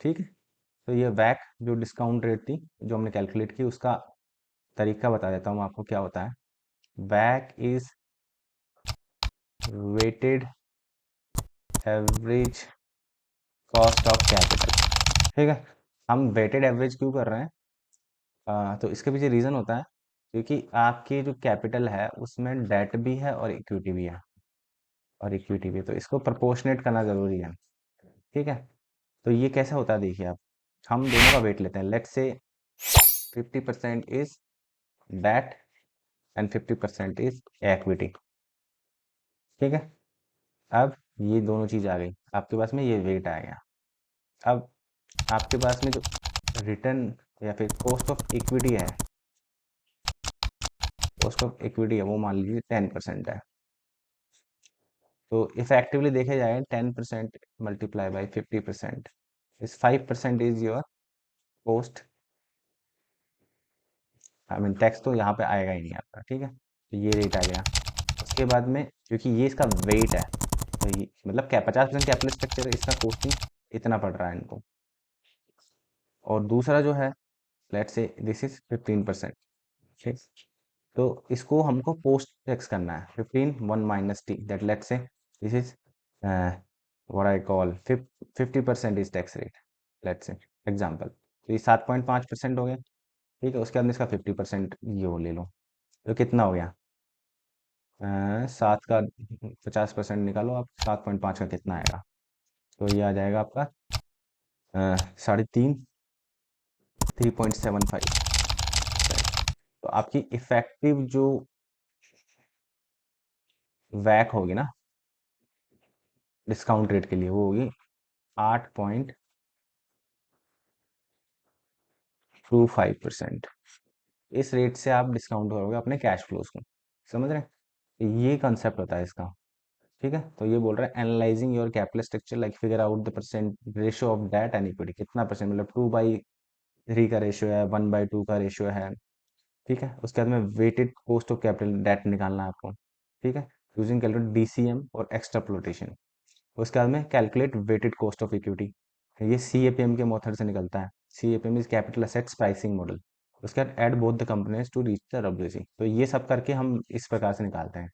ठीक है। तो ये वैक जो डिस्काउंट रेट थी जो हमने कैलकुलेट की, उसका तरीका बता देता हूँ आपको क्या होता है। वैक is weighted average cost of capital. ठीक है। हम वेटेड एवरेज क्यों कर रहे हैं? तो इसके पीछे रीज़न होता है क्योंकि आपकी जो कैपिटल है उसमें डेट भी है और इक्विटी भी है, तो इसको प्रोपोर्शनेट करना ज़रूरी है। ठीक है। तो ये कैसा होता है देखिए आप, हम दोनों का वेट लेते हैं। Let's say 50% is debt and 50% is equity. ठीक है। अब ये दोनों चीज़ आ गई आपके पास में, ये वेट आ गया। अब आपके पास में जो रिटर्न या फिर कॉस्ट ऑफ इक्विटी है, वो मान लीजिए 10% है। तो इफेक्टिवली देखे जाए 10% मल्टीप्लाई बाई 50% इस 5% is your cost. I mean tax तो यहाँ पे आएगा ही नहीं आपका। ठीक है। तो ये रेट आ गया। उसके बाद में क्योंकि ये इसका वेट है, तो ये मतलब क्या 50% कैपिटल स्ट्रक्चर है, इसका कॉस्टिंग इतना पड़ रहा है इनको। और दूसरा जो है, लेट्स से दिस इज 15%। ठीक। तो इसको हमको पोस्ट टैक्स करना है 15 1 minus T, that let's say this is what I call 50% is tax rate, let's say example. तो ये 7.5% हो गया। ठीक है। उसके बाद में इसका 50% ये वो ले लो, तो कितना हो गया? 7 का 50% निकालो आप, 7.5 का कितना आएगा? तो ये आ जाएगा आपका 3.5, 3.75। तो आपकी इफेक्टिव जो वैक होगी ना डिस्काउंट रेट के लिए, वो होगी 8.25%। इस रेट से आप डिस्काउंट करोगे अपने कैश फ्लोज को। समझ रहे हैं? तो ये कंसेप्ट होता है इसका। ठीक है। तो ये बोल रहा है analysing your capital structure like figure out the percent ratio of debt and equity. कितना परसेंट, मतलब 2/3 का रेशियो है, 1/2 का रेशियो है। ठीक है। उसके बाद में weighted cost of capital debt निकालना है आपको। ठीक है। यूजिंग कैलकुलेट डीसीएम और एक्स्ट्रापोलेशन। उसके बाद में calculate weighted cost of equity. ये सीएपीएम के मेथड से निकलता है। CAPM is capital assets pricing model. उसके बाद add both the companies to reach the WC. तो ये सब करके हम इस प्रकार से निकालते हैं।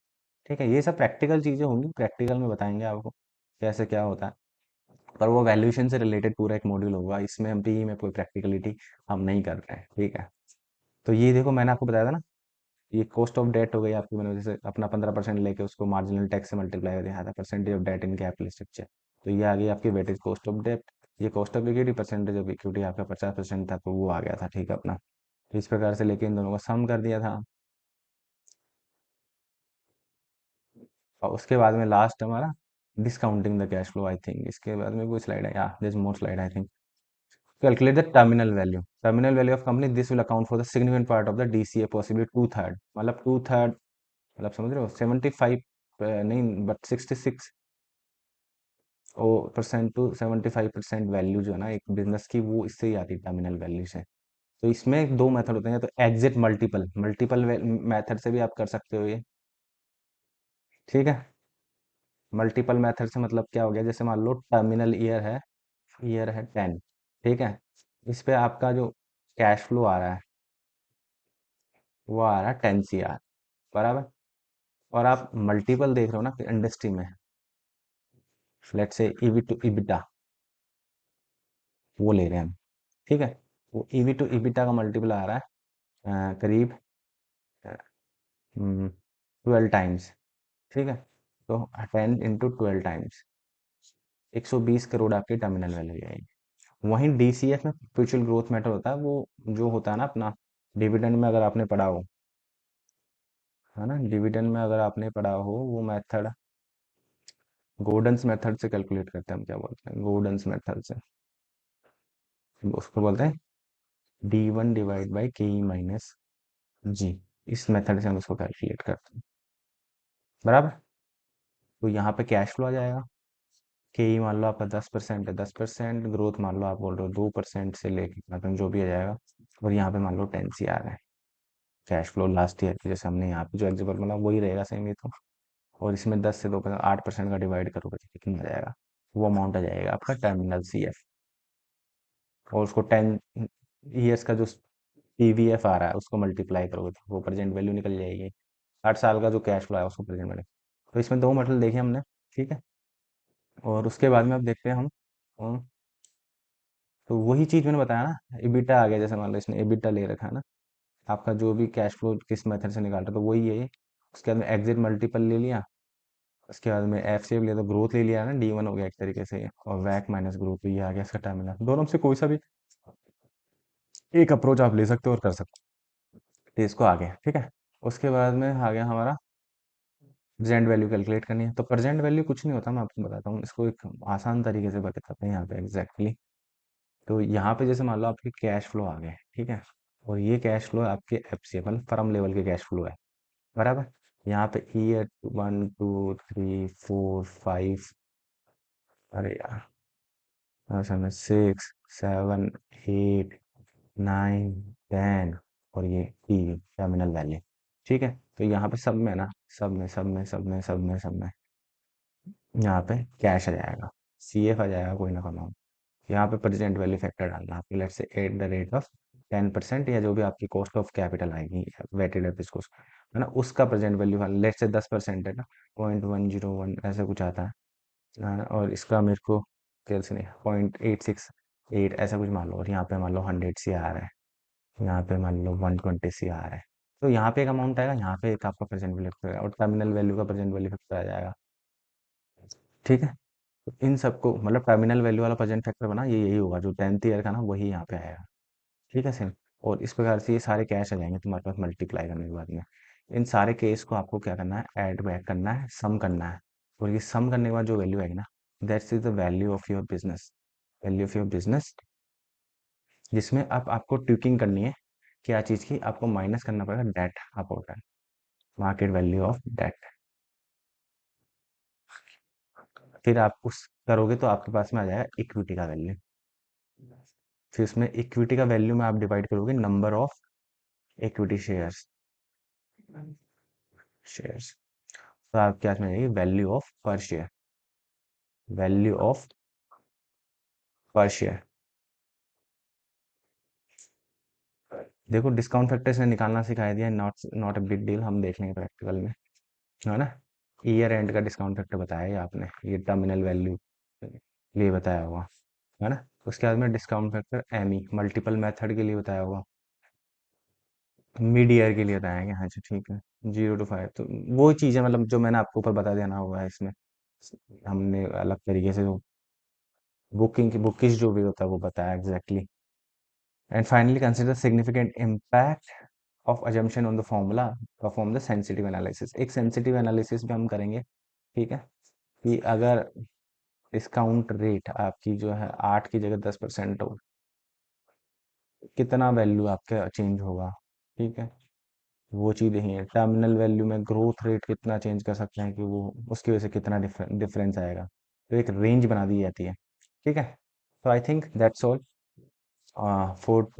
ठीक है। ये सब प्रैक्टिकल चीज़ें होंगी, प्रैक्टिकल में बताएंगे आपको कैसे क्या होता है। पर वो वैल्यूएशन से रिलेटेड पूरा एक मॉड्यूल होगा, इसमें हम पी में कोई प्रैक्टिकलिटी हम नहीं कर रहे हैं। ठीक है। तो ये देखो मैंने आपको बताया था ना, ये कॉस्ट ऑफ डेट हो गई आपकी, मैंने जैसे अपना 15% लेके उसको मार्जिनल टैक्स से मल्टीप्लाई कर दिया था, percentage of debt in capital structure. तो ये आ गई आपकी वेटेज कॉस्ट ऑफ डेट। ये cost of equity, percentage of equity आपका 50% था, तो वो आ गया था। ठीक है अपना। तो इस प्रकार से लेके इन दोनों का सम कर दिया था। और उसके बाद में लास्ट हमारा discounting the cash flow. I think इसके बाद में कोई स्लाइड है, या this more slide I think. Calculate the terminal value of company, this will account for the significant part of the DCA, possibly 2/3, मतलब 2/3, मतलब समझ रहे हो 75 नहीं but 66 oh percent to 75% value जो है ना एक बिजनेस की, वो इससे ही आती है टर्मिनल वैल्यू से। तो इसमें दो मेथड होते हैं, या तो एग्जिट मल्टीपल मल्टीपल मेथड से भी आप कर सकते हो ये। ठीक है। मल्टीपल मेथड से मतलब क्या हो गया, जैसे मान लो टर्मिनल ईयर है 10। ठीक है। इस पे आपका जो कैश फ्लो आ रहा है वो आ रहा है 10 CR, बराबर। और आप मल्टीपल देख रहे हो ना इंडस्ट्री में, let's say EV to EBITDA वो ले रहे हैं हम। ठीक है। वो ईवी टू इबिटा का मल्टीपल आ रहा है करीब 12 टाइम्स। ठीक है। तो 10 × 12 टाइम्स 120 करोड़ आपकी टर्मिनल वैल्यू आएगी। वहीं डीसीएफ में फ्यूचर ग्रोथ मैटर होता है, वो जो होता है ना अपना डिविडेंड में, अगर आपने पढ़ा हो, है ना, डिविडेंड में अगर आपने पढ़ा हो वो मेथड गोर्डन्स मेथड से कैलकुलेट करते हैं हम। क्या बोलते हैं गोर्डन्स मेथड से, उसको बोलते हैं D1/KE-G। इस मेथड से हम उसको कैलकुलेट करते हैं, बराबर। तो यहाँ पे कैश फ्लो आ जाएगा। के ई मान लो आपका 10% है, 10% ग्रोथ मान लो आप बोल रहे हो 2% से लेके मतलब जो भी आ जाएगा। और यहाँ पे मान लो 10 CR है कैश फ्लो लास्ट ईयर की, जैसे हमने यहाँ पे जो एग्जाम्पल बना वही रहेगा सेम ये तो। और इसमें 10 से 2% 8% का डिवाइड करोगे तो कितना आ जाएगा, वो अमाउंट आ जाएगा आपका टर्मिनल CF। और उसको 10 ईयर्स का जो पीवीएफ आ रहा है उसको मल्टीप्लाई करोगे तो वो प्रेजेंट वैल्यू निकल जाएगी। 60 साल का जो कैश फ्लो है उसको प्रेजेंट वैल्यू। तो इसमें दो मॉडल देखे हमने, ठीक है। और उसके बाद में अब देखते हैं हम तो वही चीज मैंने बताया ना, एबिटा आ गया, जैसे मान लो इसने एबिटा ले रखा है ना, आपका जो भी कैश फ्लो किस मेथड से निकाल रहा है तो वही है ये। उसके बाद में एग्जिट मल्टीपल ले लिया, उसके बाद में एफ सेव लिया तो ग्रोथ ले लिया ना, D1 हो गया एक तरीके से, और वैक माइनस ग्रोथ तो ये आ गया इसका टर्मिनल। दोनों में से कोई सा भी एक अप्रोच आप ले सकते हो और कर सकते हो। तो इसको आ गया, ठीक है। उसके बाद में आ गया हमारा प्रेजेंट वैल्यू कैलकुलेट करनी है। तो प्रेजेंट वैल्यू कुछ नहीं होता, मैं आपको बताता हूँ इसको एक आसान तरीके से बताते हैं यहाँ पे एग्जैक्टली। तो यहाँ पे जैसे मान लो आपके कैश फ्लो आ गए, ठीक है, और ये कैश फ्लो आपके एफसीए मतलब फर्म लेवल के कैश फ्लो है, बराबर। यहाँ पे ईयर 1 2 3 4 5, अरे यार, समय 6 7 8 9 10, और ये टर्मिनल वैल्यू, ठीक है। तो यहाँ पे सब में ना, सब में यहाँ पे कैश आ जाएगा, सीएफ आ जाएगा कोई ना कोई अमाउंट। यहाँ पे प्रेजेंट वैल्यू फैक्टर डालना आपकी, लेट से एट द रेट ऑफ 10%, या जो भी आपकी कॉस्ट ऑफ कैपिटल आएगी वेटेड एवरेज कॉस्ट है ना, उसका प्रेजेंट वैल्यू लेट से 10% है ना, 0.101 ऐसा कुछ आता है। और इसका मेरे को कैसे नहीं, 0.868 ऐसा कुछ मान लो, और यहाँ पे मान लो 100 CR है, यहाँ पे मान लो 120 CR है। तो यहाँ पे एक अमाउंट आएगा, यहाँ पे एक आपका प्रेजेंट वैल्यू फैक्टर, और टर्मिनल वैल्यू का प्रेजेंट वैल्यू फैक्टर आ जाएगा, ठीक है। तो इन सबको मतलब टर्मिनल वैल्यू वाला प्रेजेंट फैक्टर बना, ये यही होगा जो 10th ईयर का ना, वही यहाँ पे आएगा, ठीक है सेम। और इस प्रकार से ये सारे कैश आ जाएंगे तुम्हारे पास मल्टीप्लाई करने के बाद में। इन सारे केस को आपको क्या करना है, ऐड बैक करना है, सम करना है। और ये सम करने के बाद जो वैल्यू आएगी ना, that's is the value of your business, value of your business, जिसमें अब आपको ट्यूकिंग करनी है। क्या चीज़ की आपको माइनस करना पड़ेगा, डेट आप होता है, मार्केट वैल्यू ऑफ डेट। फिर आप उस करोगे तो आपके पास में आ जाएगा इक्विटी का वैल्यू। फिर उसमें इक्विटी का वैल्यू में आप डिवाइड करोगे number of equity shares, shares. तो आप क्या में जाएगी, वैल्यू ऑफ पर शेयर, वैल्यू ऑफ पर शेयर। देखो डिस्काउंट फैक्टर से निकालना सिखा दिया, not not a big deal, हम देख लेंगे प्रैक्टिकल में, है ना। ईयर एंड का डिस्काउंट फैक्टर बताया है आपने, ये टर्मिनल वैल्यू लिए बताया हुआ, है ना। उसके बाद में discount factor ME multiple method के लिए बताया हुआ, मिड ईयर के लिए बताएंगे, हाँ जी ठीक है। 0 to 5, तो वो चीज़ें मतलब जो मैंने आपको ऊपर बता देना हुआ है इसमें, हमने अलग तरीके से जो बुकिंग की बुकिश जो भी होता है वो बताया exactly. And finally consider significant impact of assumption on the formula, perform the sensitive analysis. एक सेंसिटिव एनालिसिस भी हम करेंगे, ठीक है, कि अगर डिस्काउंट रेट आपकी जो है 8 की जगह 10% हो, कितना वैल्यू आपका चेंज होगा, ठीक है। वो चीज़ ही है, टर्मिनल वैल्यू में ग्रोथ रेट कितना चेंज कर सकते हैं कि वो उसकी वजह से कितना डिफरेंस आएगा, तो एक रेंज बना दी जाती है, ठीक है। तो I think that's all for